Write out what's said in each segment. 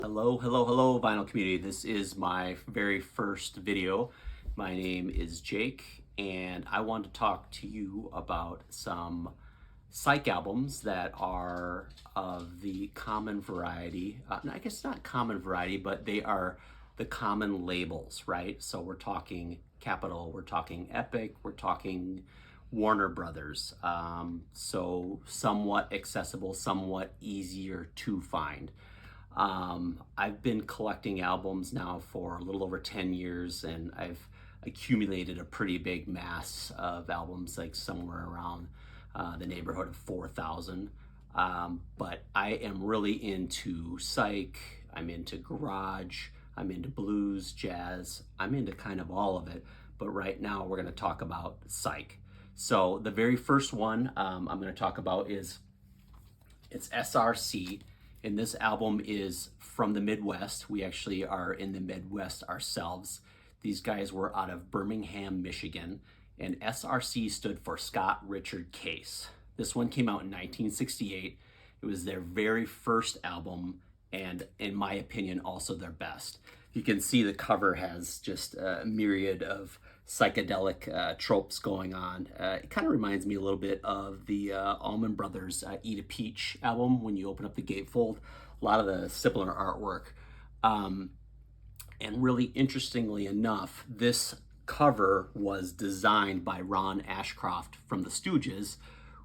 Hello, hello, hello, vinyl community. This is my very first video. My name is Jake, and I want to talk to you about some Psych albums that are of the common variety. I guess not common variety, but they are the common labels, right? So we're talking Capitol, we're talking Epic, we're talking Warner Brothers. So somewhat accessible, somewhat easier to find. I've been collecting albums now for a little over 10 years, and I've accumulated a pretty big mass of albums, like somewhere around the neighborhood of 4,000. But I am really into psych, I'm into garage, I'm into blues, jazz, I'm into kind of all of it. But right now we're going to talk about psych. So the very first one I'm going to talk about is it's SRC, and this album is from the Midwest. We actually are in the Midwest ourselves. These guys were out of Birmingham, Michigan, and SRC stood for Scott Richard Case. This one came out in 1968. It was their very first album, and in my opinion, also their best. You can see the cover has just a myriad of psychedelic tropes going on. It kind of reminds me a little bit of the Allman Brothers Eat a Peach album when you open up the gatefold. A lot of the similar artwork. And really interestingly enough, this cover was designed by Ron Ashcroft from the Stooges,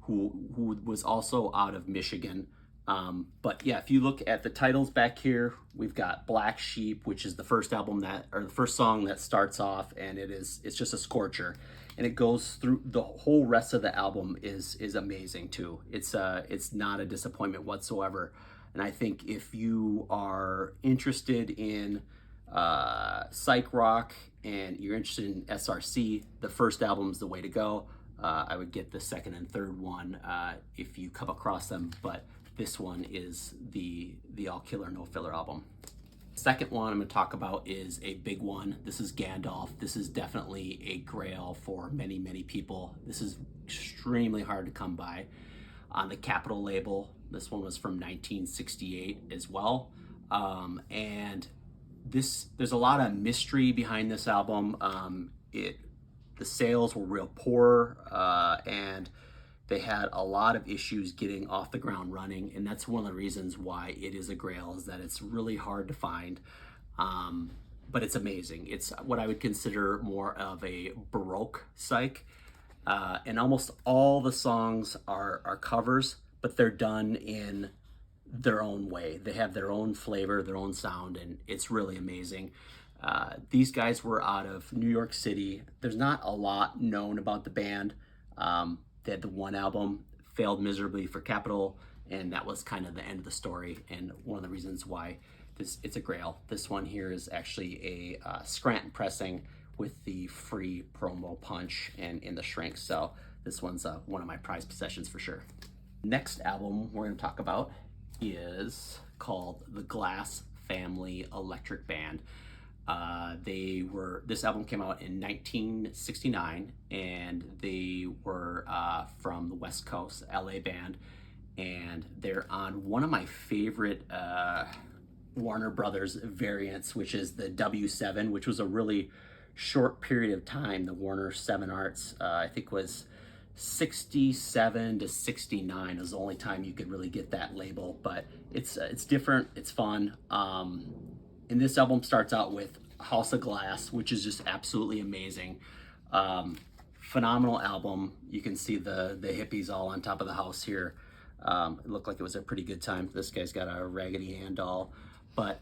who was also out of Michigan. But yeah, if you look at the titles back here, we've got Black Sheep, which is the first album or the first song that starts off, and it's just a scorcher, and it goes through the whole rest of the album is amazing too. It's not a disappointment whatsoever, and I think if you are interested in psych rock and you're interested in SRC, the first album is the way to go. I would get the second and third one if you come across them, but this one is the all killer no filler album. Second one I'm going to talk about is a big one. This is Gandalf. This is definitely a grail for many people. This is extremely hard to come by on the Capitol label. This one was from 1968 as well. And there's a lot of mystery behind this album. The sales were real poor, and they had a lot of issues getting off the ground running, and that's one of the reasons why it is a grail, is that it's really hard to find, but it's amazing. It's what I would consider more of a Baroque psych, and almost all the songs are covers, but they're done in their own way. They have their own flavor, their own sound, and it's really amazing. These guys were out of New York City. There's not a lot known about the band. They had the one album, failed miserably for Capitol, and that was kind of the end of the story, and one of the reasons why it's a grail. This one here is actually a Scranton pressing with the free promo punch and in the shrink, so this one's one of my prized possessions for sure. Next album we're going to talk about is called The Glass Family Electric Band. This album came out in 1969, and they were from the West Coast, LA band, and they're on one of my favorite Warner Brothers variants, which is the W7, which was a really short period of time. The Warner 7 Arts, I think, was 67 to 69 is the only time you could really get that label, but it's different, it's fun. And this album starts out with House of Glass, which is just absolutely amazing. Phenomenal album. You can see the hippies all on top of the house here. It looked like it was a pretty good time. This guy's got a Raggedy Ann doll. But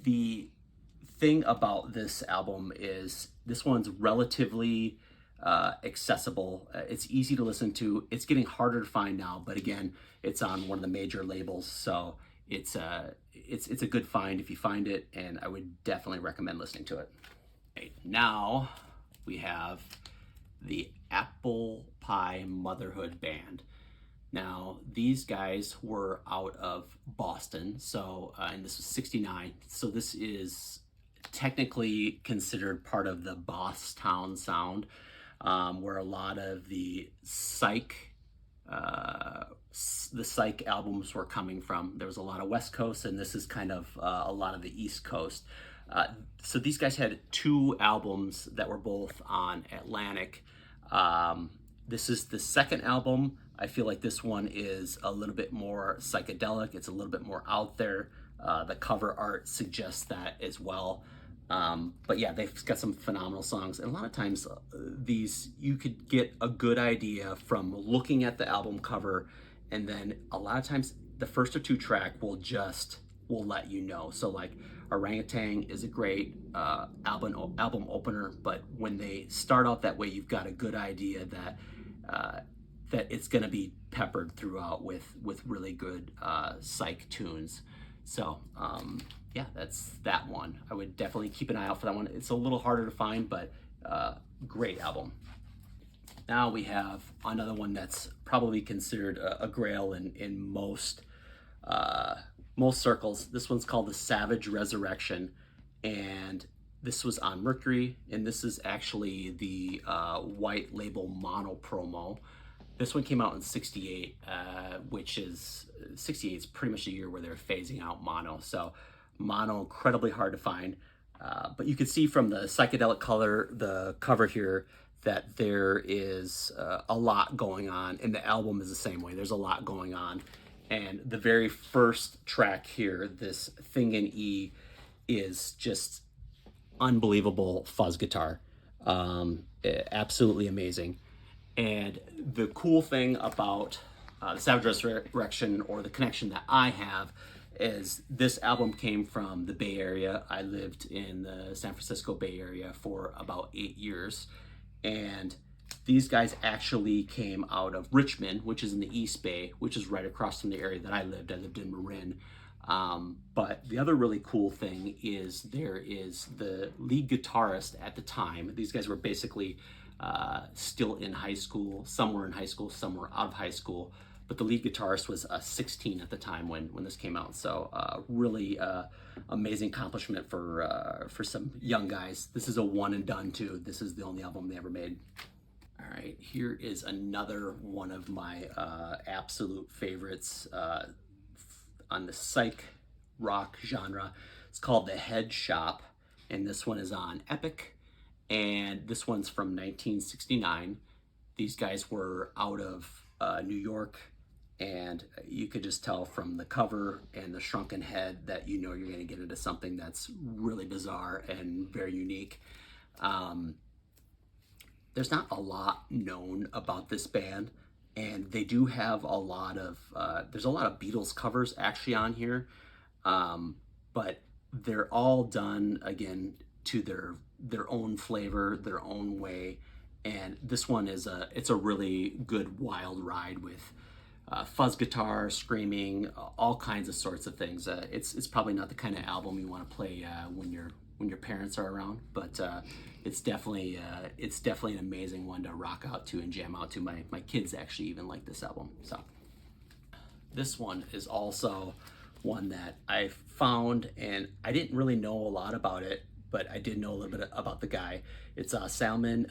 the thing about this album is this one's relatively accessible. It's easy to listen to. It's getting harder to find now, but again, it's on one of the major labels, so it's a good find if you find it, and I would definitely recommend listening to it. Okay, now we have the Apple Pie Motherhood Band. Now, these guys were out of Boston, so and this was 69, so this is technically considered part of the Bosstown sound, where a lot of the psych the Psych albums were coming from. There was a lot of West Coast, and this is kind of a lot of the East Coast. So these guys had 2 albums that were both on Atlantic. This is the second album. I feel like this one is a little bit more psychedelic. It's a little bit more out there. The cover art suggests that as well. But yeah, they've got some phenomenal songs. And a lot of times these, you could get a good idea from looking at the album cover. And then a lot of times the first or 2 track will let you know. So like Orangutan is a great album opener, but when they start out that way, you've got a good idea that that it's going to be peppered throughout with really good Psych tunes. So yeah, that's that one. I would definitely keep an eye out for that one. It's a little harder to find, but great album. Now we have another one that's probably considered a grail in most circles. This one's called The Savage Resurrection, and this was on Mercury, and this is actually the white label mono promo. This one came out in 68, which is 68 is pretty much the year where they're phasing out mono. So mono, incredibly hard to find. But you can see from the psychedelic color, the cover here, that there is a lot going on, and the album is the same way. There's a lot going on. And the very first track here, this Thing in E, is just unbelievable fuzz guitar. Absolutely amazing. And the cool thing about the Savage Resurrection, or the connection that I have, is this album came from the Bay Area. I lived in the San Francisco Bay Area for about 8 years. And these guys actually came out of Richmond, which is in the East Bay, which is right across from the area that I lived. I lived in Marin. But the other really cool thing is there is the lead guitarist at the time. These guys were basically still in high school. Some were in high school, some were out of high school. But the lead guitarist was 16 at the time when this came out. So really amazing accomplishment for some young guys. This is a one and done too. This is the only album they ever made. All right, here is another one of my absolute favorites on the psych rock genre. It's called The Head Shop, and this one is on Epic, and this one's from 1969. These guys were out of New York, and you could just tell from the cover and the shrunken head that you know you're going to get into something that's really bizarre and very unique. There's not a lot known about this band, and they do have a lot of there's a lot of Beatles covers actually on here, but they're all done again to their own flavor, their own way. And this one is it's a really good wild ride with fuzz guitar, screaming, all kinds of sorts of things. It's probably not the kind of album you want to play when your parents are around, but it's definitely an amazing one to rock out to and jam out to. My kids actually even like this album. So this one is also one that I found, and I didn't really know a lot about it, but I did know a little bit about the guy. It's Zalman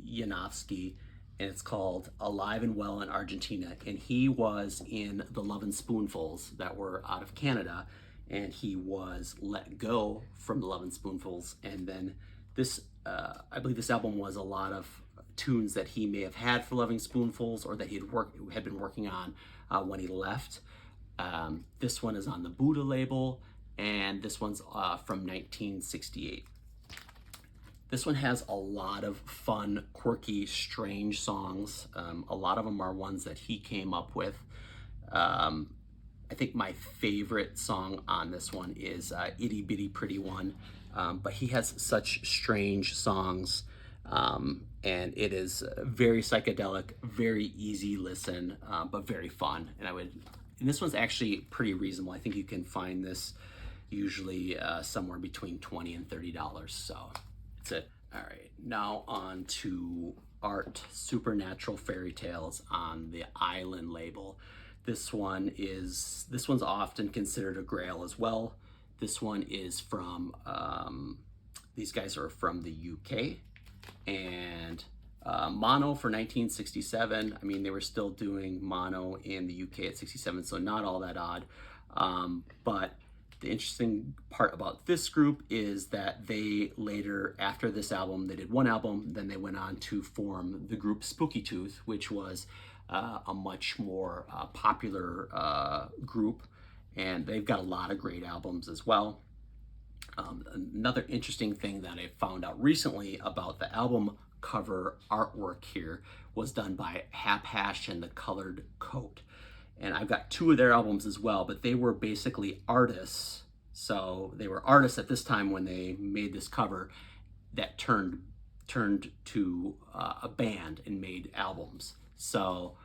Janowski, and it's called Alive and Well in Argentina. And he was in the Lovin' Spoonfuls that were out of Canada, and he was let go from the Lovin' Spoonfuls. And then this, I believe this album was a lot of tunes that he may have had for Lovin' Spoonfuls, or that he had been working on when he left. This one is on the Buddha label, and this one's from 1968. This one has a lot of fun, quirky, strange songs. A lot of them are ones that he came up with. I think my favorite song on this one is Itty Bitty Pretty One, but he has such strange songs, and it is very psychedelic, very easy listen, but very fun. And this one's actually pretty reasonable. I think you can find this usually somewhere between $20 and $30. So that's it. All right, now on to Art Supernatural Fairy Tales on the Island label. This one's often considered a grail as well. This one is from, these guys are from the UK, and mono for 1967. I mean, they were still doing mono in the UK at 67, so not all that odd. But the interesting part about this group is that they later, after this album, they did one album, then they went on to form the group Spooky Tooth, which was a much more popular group, and they've got a lot of great albums as well. Another interesting thing that I found out recently about the album cover artwork here was done by Hap Hash and the Colored Coat. And I've got two of their albums as well, but they were basically artists. So they were artists at this time when they made this cover that turned to a band and made albums. So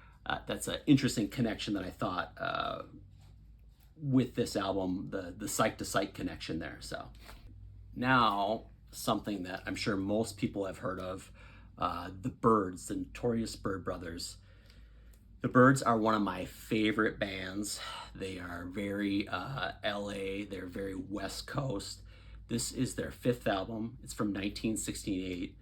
that's an interesting connection that I thought with this album, the Psych to Psych connection there. So now something that I'm sure most people have heard of, the Byrds, the Notorious Byrd Brothers. The Byrds are one of my favorite bands. They are very LA, they're very West Coast. This is their fifth album. It's from 1968.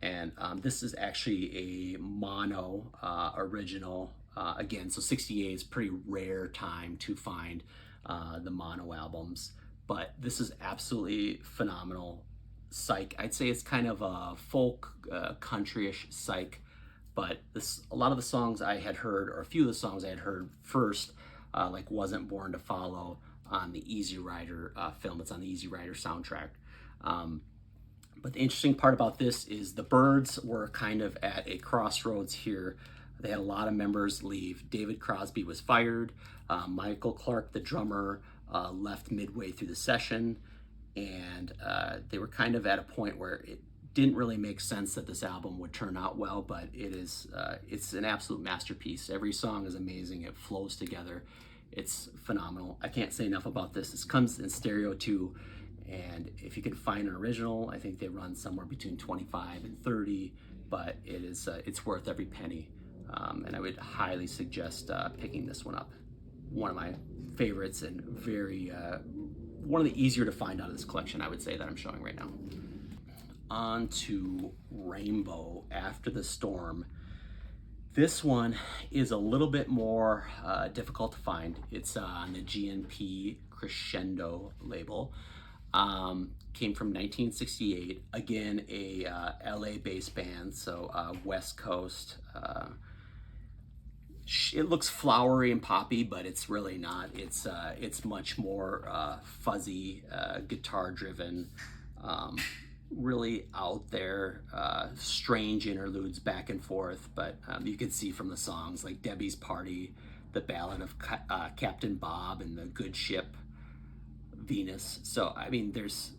And this is actually a mono original. Again, so 68 is a pretty rare time to find the mono albums. But this is absolutely phenomenal. Psych, I'd say it's kind of a folk country-ish Psych, but a lot of the songs I had heard, or a few of the songs I had heard first, like Wasn't Born to Follow on the Easy Rider film. It's on the Easy Rider soundtrack. But the interesting part about this is the Byrds were kind of at a crossroads here. They had a lot of members leave. David Crosby was fired. Michael Clark, the drummer, left midway through the session. And they were kind of at a point where it didn't really make sense that this album would turn out well, but it's an absolute masterpiece. Every song is amazing. It flows together. It's phenomenal. I can't say enough about this. This comes in stereo too, and if you can find an original, I think they run somewhere between 25 and 30, but it's worth every penny. And I would highly suggest picking this one up. One of my favorites and one of the easier to find out of this collection, I would say, that I'm showing right now. On to Rainbow, After the Storm. This one is a little bit more difficult to find. It's on the GNP Crescendo label. Came from 1968. Again, a LA-based band, so West Coast. It looks flowery and poppy, but it's really not. It's much more fuzzy, guitar-driven, really out there, strange interludes back and forth. But you can see from the songs like Debbie's Party, the Ballad of Captain Bob, and the Good Ship, Venus. So I mean, there's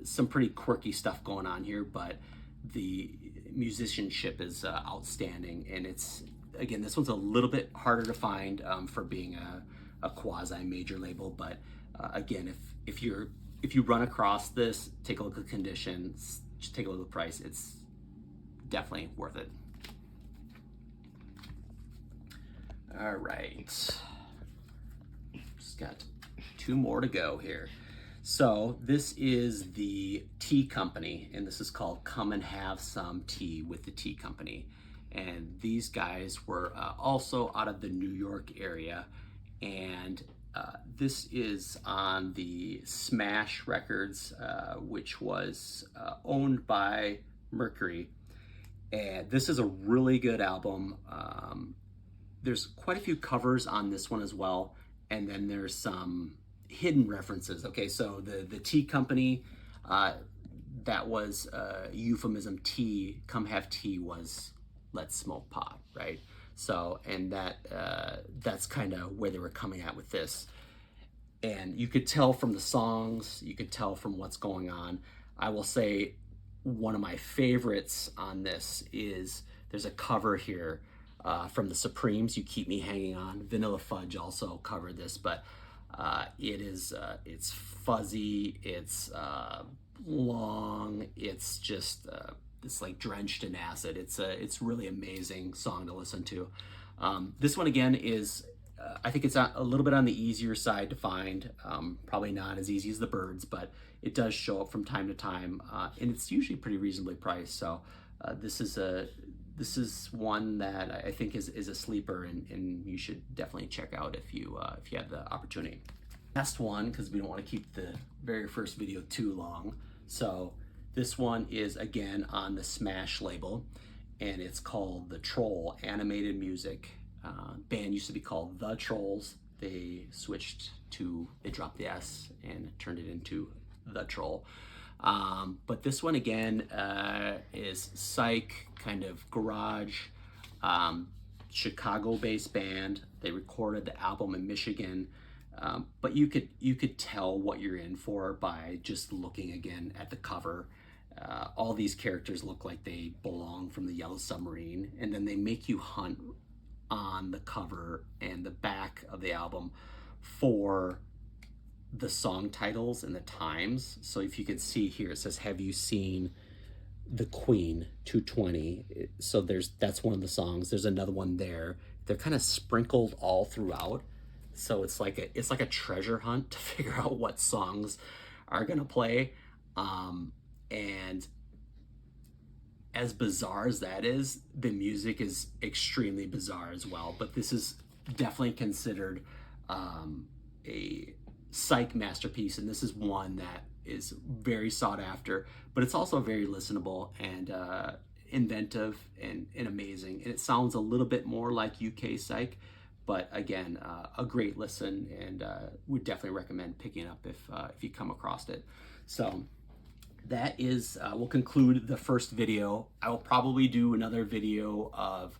some pretty quirky stuff going on here, but the musicianship is outstanding, and again, this one's a little bit harder to find for being a quasi-major label, but again, if you run across this, take a look at the conditions, just take a look at the price. It's definitely worth it. All right, just got two more to go here. So this is the Tea Company, and this is called Come and Have Some Tea with the Tea Company. And these guys were also out of the New York area, and this is on the Smash Records, which was owned by Mercury. And this is a really good album. There's quite a few covers on this one as well, and then there's some hidden references. Okay, so the Tea Company, that was euphemism. Tea, Come Have Tea was Let's Smoke Pot, right? So, and that's kind of where they were coming at with this. And you could tell from the songs, you could tell from what's going on. I will say one of my favorites on this is there's a cover here from the Supremes, You Keep Me Hanging On. Vanilla Fudge also covered this, but it's fuzzy, it's long, it's just it's like drenched in acid. It's really amazing song to listen to. This one again is I think it's a little bit on the easier side to find. Probably not as easy as the Byrds, but it does show up from time to time, and it's usually pretty reasonably priced. So this is this is one that I think is a sleeper, and you should definitely check out if you have the opportunity. Last one, because we don't want to keep the very first video too long. So this one is again on the Smash label, and it's called The Troll Animated Music. Band used to be called The Trolls. They dropped the S and turned it into The Troll. But this one again is Psych, kind of garage, Chicago-based band. They recorded the album in Michigan, but you could tell what you're in for by just looking again at the cover. All these characters look like they belong from the Yellow Submarine, and then they make you hunt on the cover and the back of the album for the song titles and the times. So if you can see here, it says, "Have you seen the Queen 220?" So that's one of the songs. There's another one there. They're kind of sprinkled all throughout. So it's like a treasure hunt to figure out what songs are gonna play. And as bizarre as that is, the music is extremely bizarre as well. But this is definitely considered a Psych masterpiece, and this is one that is very sought after, but it's also very listenable and inventive and amazing. And it sounds a little bit more like UK Psych, but again, a great listen, and would definitely recommend picking it up if you come across it. So that is, we'll conclude the first video. I will probably do another video of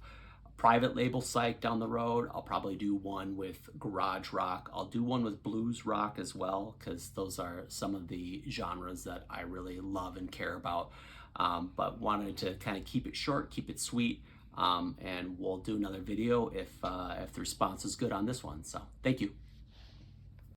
private label Psych down the road. I'll probably do one with garage rock. I'll do one with blues rock as well, because those are some of the genres that I really love and care about. But wanted to kind of keep it short, keep it sweet, and we'll do another video if the response is good on this one. So thank you.